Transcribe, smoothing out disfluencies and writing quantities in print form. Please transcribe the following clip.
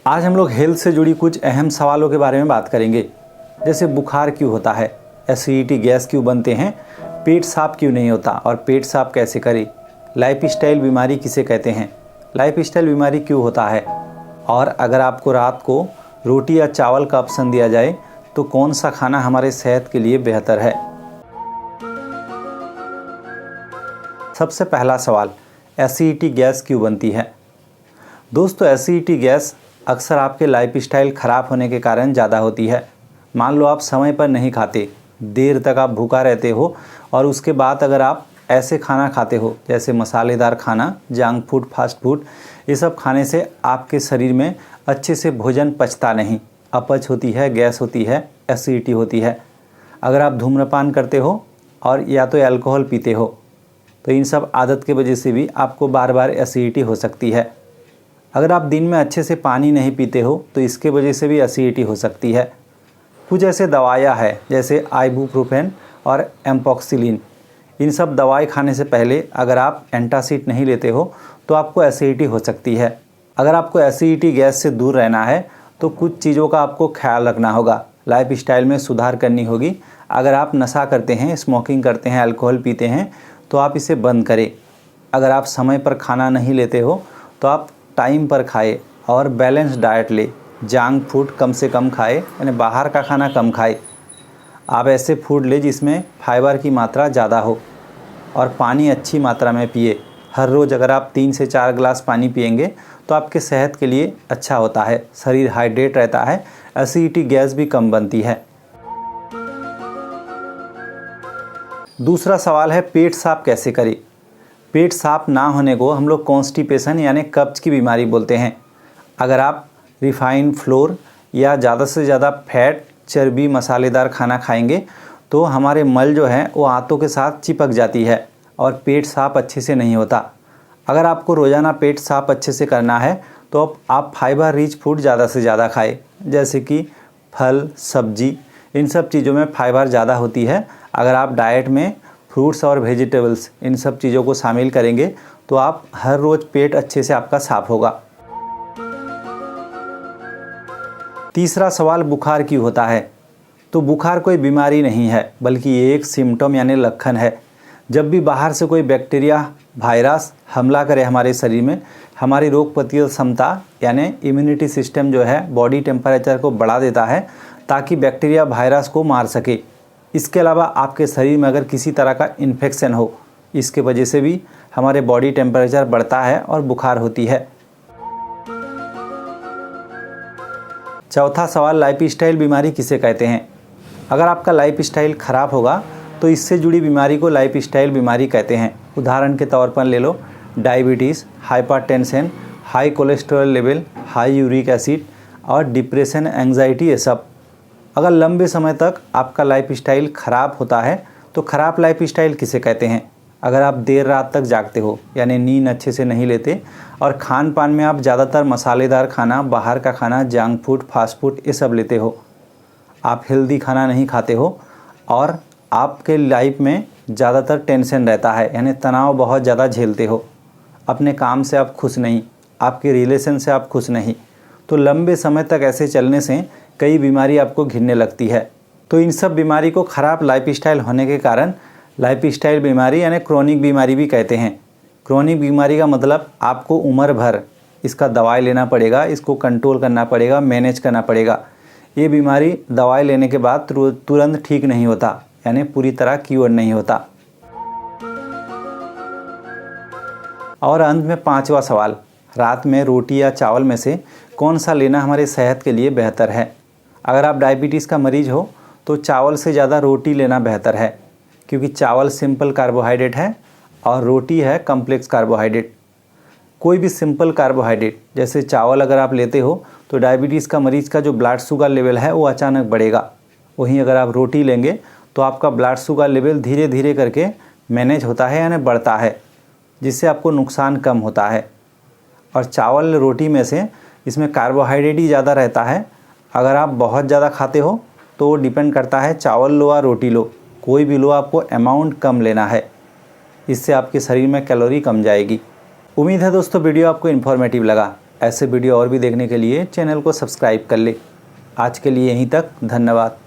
आज हम लोग हेल्थ से जुड़ी कुछ अहम सवालों के बारे में बात करेंगे, जैसे बुखार क्यों होता है, एसिडिटी गैस क्यों बनते हैं, पेट साफ क्यों नहीं होता और पेट साफ कैसे करें, लाइफस्टाइल बीमारी किसे कहते हैं, लाइफस्टाइल बीमारी क्यों होता है, और अगर आपको रात को रोटी या चावल का ऑप्शन दिया जाए तो कौन सा खाना हमारे सेहत के लिए बेहतर है। सबसे पहला सवाल, एसिडिटी गैस क्यों बनती है। दोस्तों, एसिडिटी गैस अक्सर आपके लाइफस्टाइल ख़राब होने के कारण ज़्यादा होती है। मान लो आप समय पर नहीं खाते, देर तक आप भूखा रहते हो और उसके बाद अगर आप ऐसे खाना खाते हो जैसे मसालेदार खाना, जंक फूड, फास्ट फूड, ये सब खाने से आपके शरीर में अच्छे से भोजन पचता नहीं, अपच होती है, गैस होती है, एसिडिटी होती है। अगर आप धूम्रपान करते हो और या तो अल्कोहल पीते हो तो इन सब आदत के वजह से भी आपको बार बार एसिडिटी हो सकती है। अगर आप दिन में अच्छे से पानी नहीं पीते हो तो इसके वजह से भी एसिडिटी हो सकती है। कुछ ऐसे दवाइयाँ हैं जैसे आइबुप्रोफेन और एम्पॉक्सिलिन, इन सब दवाई खाने से पहले अगर आप एंटासिड नहीं लेते हो तो आपको एसिडिटी हो सकती है। अगर आपको एसिडिटी गैस से दूर रहना है तो कुछ चीज़ों का आपको ख्याल रखना होगा, लाइफस्टाइल में सुधार करनी होगी। अगर आप नशा करते हैं, स्मोकिंग करते हैं, अल्कोहल पीते हैं तो आप इसे बंद करें। अगर आप समय पर खाना नहीं लेते हो तो आप टाइम पर खाए और बैलेंस डाइट ले, जंक फूड कम से कम खाए, यानी बाहर का खाना कम खाए। आप ऐसे फूड ले जिसमें फाइबर की मात्रा ज़्यादा हो और पानी अच्छी मात्रा में पिए। हर रोज़ अगर आप 3 से 4 गिलास पानी पिएंगे तो आपके सेहत के लिए अच्छा होता है, शरीर हाइड्रेट रहता है, एसिडिटी गैस भी कम बनती है। दूसरा सवाल है, पेट साफ कैसे करें। पेट साफ ना होने को हम लोग कॉन्स्टिपेशन यानी कब्ज की बीमारी बोलते हैं। अगर आप रिफाइंड फ्लोर या ज़्यादा से ज़्यादा फैट, चर्बी, मसालेदार खाना खाएंगे तो हमारे मल जो है वो आंतों के साथ चिपक जाती है और पेट साफ अच्छे से नहीं होता। अगर आपको रोज़ाना पेट साफ अच्छे से करना है तो आप फाइबर रिच फूड ज़्यादा से ज़्यादा खाएं, जैसे कि फल, सब्जी, इन सब चीज़ों में फाइबर ज़्यादा होती है। अगर आप डाइट में फ्रूट्स और वेजिटेबल्स, इन सब चीज़ों को शामिल करेंगे तो आप हर रोज़ पेट अच्छे से आपका साफ होगा। तीसरा सवाल, बुखार क्यों होता है। तो बुखार कोई बीमारी नहीं है बल्कि ये एक सिम्टम यानी लक्षण है। जब भी बाहर से कोई बैक्टीरिया, वायरस हमला करे हमारे शरीर में, हमारी रोग प्रतिरोधक क्षमता यानी इम्यूनिटी सिस्टम जो है बॉडी टेम्परेचर को बढ़ा देता है ताकि बैक्टीरिया, वायरस को मार सके। इसके अलावा आपके शरीर में अगर किसी तरह का इन्फेक्शन हो, इसके वजह से भी हमारे बॉडी टेम्परेचर बढ़ता है और बुखार होती है। चौथा सवाल, लाइफस्टाइल बीमारी किसे कहते हैं। अगर आपका लाइफस्टाइल खराब होगा तो इससे जुड़ी बीमारी को लाइफस्टाइल बीमारी कहते हैं। उदाहरण के तौर पर ले लो diabetes, hypertension, high cholesterol level, high uric acid और डिप्रेशन, एंजाइटी, ये सब। अगर लंबे समय तक आपका लाइफस्टाइल ख़राब होता है तो ख़राब लाइफस्टाइल किसे कहते हैं। अगर आप देर रात तक जागते हो यानी नींद अच्छे से नहीं लेते और खान पान में आप ज़्यादातर मसालेदार खाना, बाहर का खाना, जंक फूड, फास्ट फूड, ये सब लेते हो, आप हेल्दी खाना नहीं खाते हो और आपके लाइफ में ज़्यादातर टेंशन रहता है यानी तनाव बहुत ज़्यादा झेलते हो, अपने काम से आप खुश नहीं, आपके रिलेशन से आप खुश नहीं, तो लंबे समय तक ऐसे चलने से कई बीमारी आपको घिरने लगती है। तो इन सब बीमारी को ख़राब लाइफस्टाइल होने के कारण लाइफस्टाइल बीमारी यानी क्रोनिक बीमारी भी कहते हैं। क्रोनिक बीमारी का मतलब आपको उम्र भर इसका दवाई लेना पड़ेगा, इसको कंट्रोल करना पड़ेगा, मैनेज करना पड़ेगा। ये बीमारी दवाई लेने के बाद तुरंत ठीक नहीं होता, यानी पूरी तरह क्योर नहीं होता। और अंत में पांचवा सवाल, रात में रोटी या चावल में से कौन सा लेना हमारे सेहत के लिए बेहतर है। अगर आप डायबिटीज़ का मरीज़ हो तो चावल से ज़्यादा रोटी लेना बेहतर है, क्योंकि चावल सिंपल कार्बोहाइड्रेट है और रोटी है कॉम्प्लेक्स कार्बोहाइड्रेट। कोई भी सिंपल कार्बोहाइड्रेट जैसे चावल अगर आप लेते हो तो डायबिटीज़ का मरीज़ का जो ब्लड शुगर लेवल है वो अचानक बढ़ेगा। वहीं अगर आप रोटी लेंगे तो आपका ब्लड शुगर लेवल धीरे धीरे करके मैनेज होता है यानी बढ़ता है, जिससे आपको नुकसान कम होता है। और चावल रोटी में से इसमें कार्बोहाइड्रेट ही ज़्यादा रहता है। अगर आप बहुत ज़्यादा खाते हो तो वो डिपेंड करता है चावल लो या रोटी लो, कोई भी लो, आपको अमाउंट कम लेना है, इससे आपके शरीर में कैलोरी कम जाएगी। उम्मीद है दोस्तों वीडियो आपको इन्फॉर्मेटिव लगा। ऐसे वीडियो और भी देखने के लिए चैनल को सब्सक्राइब कर ले। आज के लिए यहीं तक, धन्यवाद।